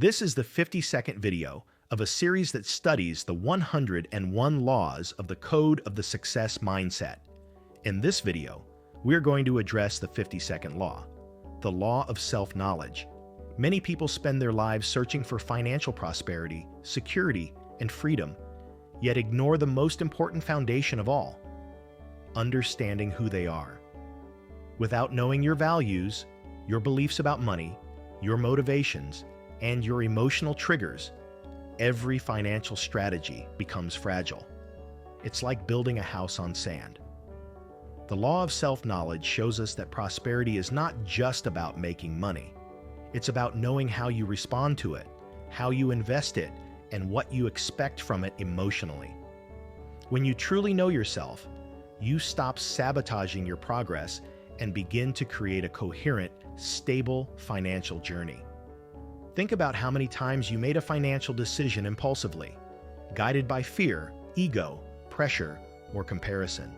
This is the 50-second video of a series that studies the 101 laws of the Code of the Success Mindset. In this video, we're going to address the 52nd law, the law of self-knowledge. Many people spend their lives searching for financial prosperity, security, and freedom, yet ignore the most important foundation of all, understanding who they are. Without knowing your values, your beliefs about money, your motivations, and your emotional triggers, every financial strategy becomes fragile. It's like building a house on sand. The law of self-knowledge shows us that prosperity is not just about making money. It's about knowing how you respond to it, how you invest it, and what you expect from it emotionally. When you truly know yourself, you stop sabotaging your progress and begin to create a coherent, stable financial journey. Think about how many times you made a financial decision impulsively, guided by fear, ego, pressure, or comparison.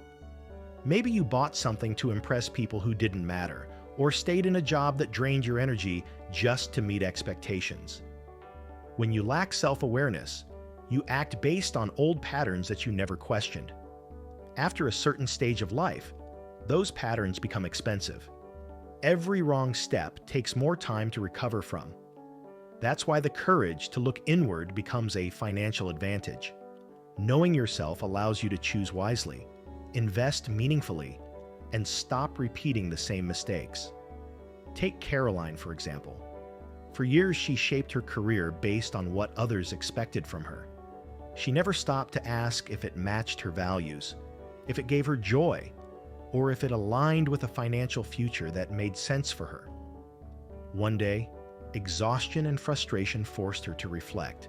Maybe you bought something to impress people who didn't matter, or stayed in a job that drained your energy just to meet expectations. When you lack self-awareness, you act based on old patterns that you never questioned. After a certain stage of life, those patterns become expensive. Every wrong step takes more time to recover from. That's why the courage to look inward becomes a financial advantage. Knowing yourself allows you to choose wisely, invest meaningfully, and stop repeating the same mistakes. Take Caroline, for example. For years, she shaped her career based on what others expected from her. She never stopped to ask if it matched her values, if it gave her joy, or if it aligned with a financial future that made sense for her. One day, exhaustion and frustration forced her to reflect.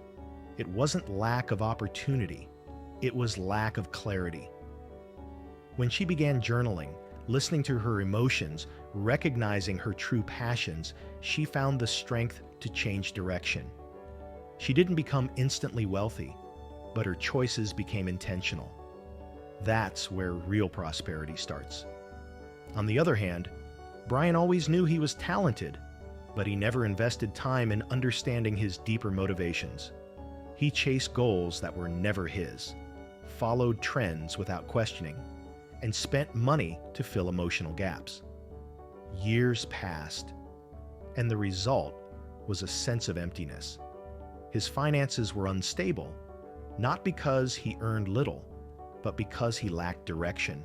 It wasn't lack of opportunity, it was lack of clarity. When she began journaling, listening to her emotions, recognizing her true passions, she found the strength to change direction. She didn't become instantly wealthy, but her choices became intentional. That's where real prosperity starts. On the other hand, Brian always knew he was talented, but he never invested time in understanding his deeper motivations. He chased goals that were never his, followed trends without questioning, and spent money to fill emotional gaps. Years passed, and the result was a sense of emptiness. His finances were unstable, not because he earned little, but because he lacked direction.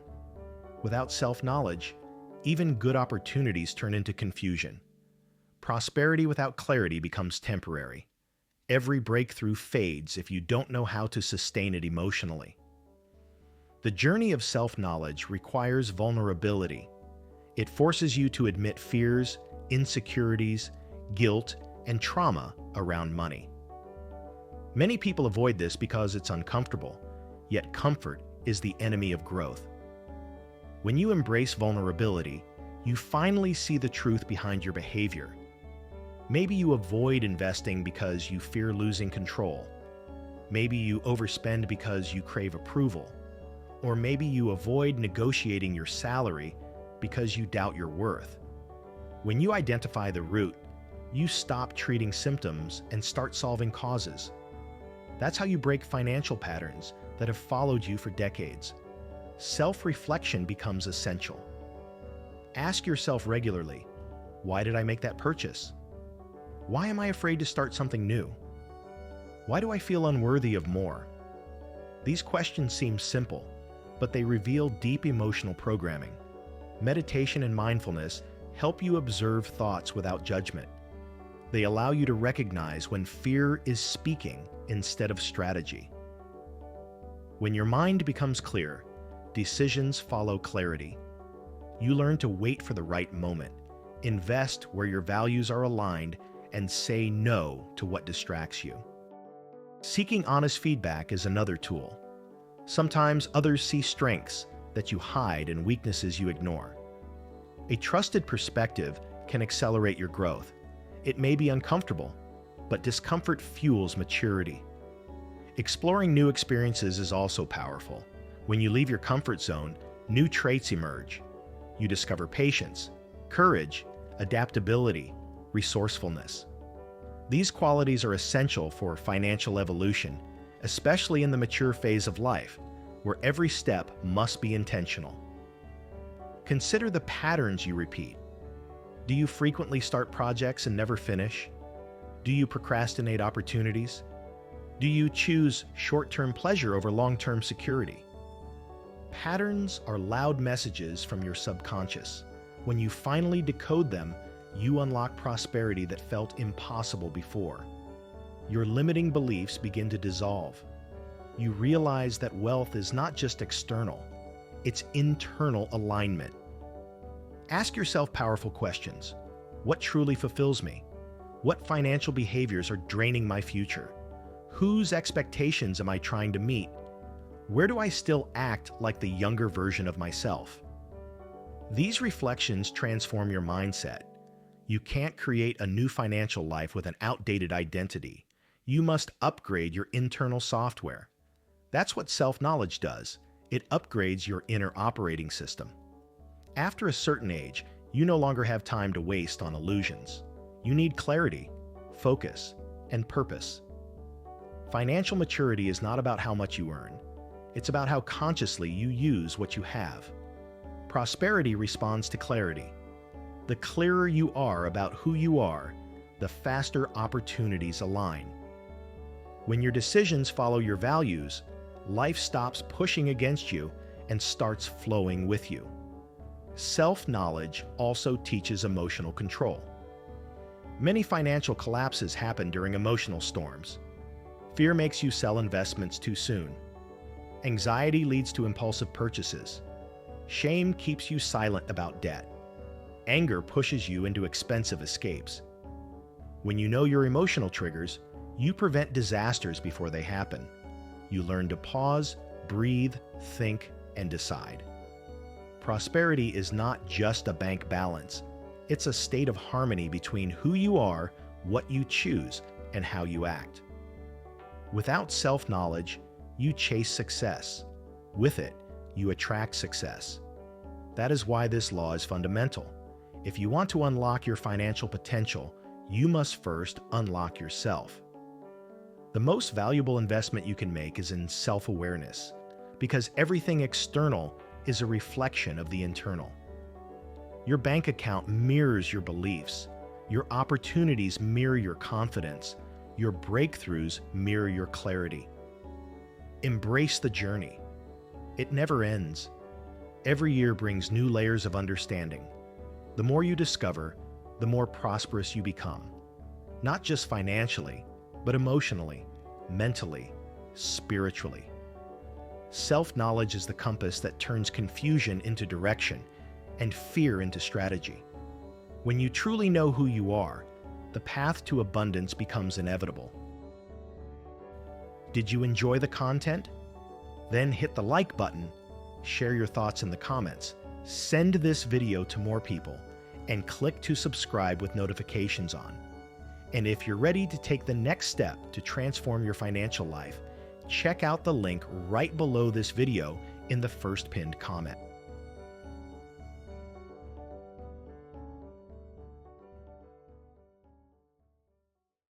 Without self-knowledge, even good opportunities turn into confusion. Prosperity without clarity becomes temporary. Every breakthrough fades if you don't know how to sustain it emotionally. The journey of self-knowledge requires vulnerability. It forces you to admit fears, insecurities, guilt, and trauma around money. Many people avoid this because it's uncomfortable, yet comfort is the enemy of growth. When you embrace vulnerability, you finally see the truth behind your behavior. Maybe you avoid investing because you fear losing control. Maybe you overspend because you crave approval. Or maybe you avoid negotiating your salary because you doubt your worth. When you identify the root, you stop treating symptoms and start solving causes. That's how you break financial patterns that have followed you for decades. Self-reflection becomes essential. Ask yourself regularly, why did I make that purchase? Why am I afraid to start something new? Why do I feel unworthy of more? These questions seem simple, but they reveal deep emotional programming. Meditation and mindfulness help you observe thoughts without judgment. They allow you to recognize when fear is speaking instead of strategy. When your mind becomes clear, decisions follow clarity. You learn to wait for the right moment, invest where your values are aligned, and say no to what distracts you. Seeking honest feedback is another tool. Sometimes others see strengths that you hide and weaknesses you ignore. A trusted perspective can accelerate your growth. It may be uncomfortable, but discomfort fuels maturity. Exploring new experiences is also powerful. When you leave your comfort zone, new traits emerge. You discover patience, courage, adaptability, resourcefulness. These qualities are essential for financial evolution, especially in the mature phase of life, where every step must be intentional. Consider the patterns you repeat. Do you frequently start projects and never finish? Do you procrastinate opportunities? Do you choose short-term pleasure over long-term security? Patterns are loud messages from your subconscious. When you finally decode them, you unlock prosperity that felt impossible before. Your limiting beliefs begin to dissolve. You realize that wealth is not just external, it's internal alignment. Ask yourself powerful questions. What truly fulfills me? What financial behaviors are draining my future? Whose expectations am I trying to meet? Where do I still act like the younger version of myself? These reflections transform your mindset. You can't create a new financial life with an outdated identity. You must upgrade your internal software. That's what self-knowledge does. It upgrades your inner operating system. After a certain age, you no longer have time to waste on illusions. You need clarity, focus, and purpose. Financial maturity is not about how much you earn. It's about how consciously you use what you have. Prosperity responds to clarity. The clearer you are about who you are, the faster opportunities align. When your decisions follow your values, life stops pushing against you and starts flowing with you. Self-knowledge also teaches emotional control. Many financial collapses happen during emotional storms. Fear makes you sell investments too soon. Anxiety leads to impulsive purchases. Shame keeps you silent about debt. Anger pushes you into expensive escapes. When you know your emotional triggers, you prevent disasters before they happen. You learn to pause, breathe, think, and decide. Prosperity is not just a bank balance. It's a state of harmony between who you are, what you choose, and how you act. Without self-knowledge, you chase success. With it, you attract success. That is why this law is fundamental. If you want to unlock your financial potential, you must first unlock yourself. The most valuable investment you can make is in self-awareness, because everything external is a reflection of the internal. Your bank account mirrors your beliefs. Your opportunities mirror your confidence. Your breakthroughs mirror your clarity. Embrace the journey. It never ends. Every year brings new layers of understanding. The more you discover, the more prosperous you become. Not just financially, but emotionally, mentally, spiritually. Self-knowledge is the compass that turns confusion into direction and fear into strategy. When you truly know who you are, the path to abundance becomes inevitable. Did you enjoy the content? Then hit the like button, share your thoughts in the comments, send this video to more people, and click to subscribe with notifications on. And if you're ready to take the next step to transform your financial life, check out the link right below this video in the first pinned comment.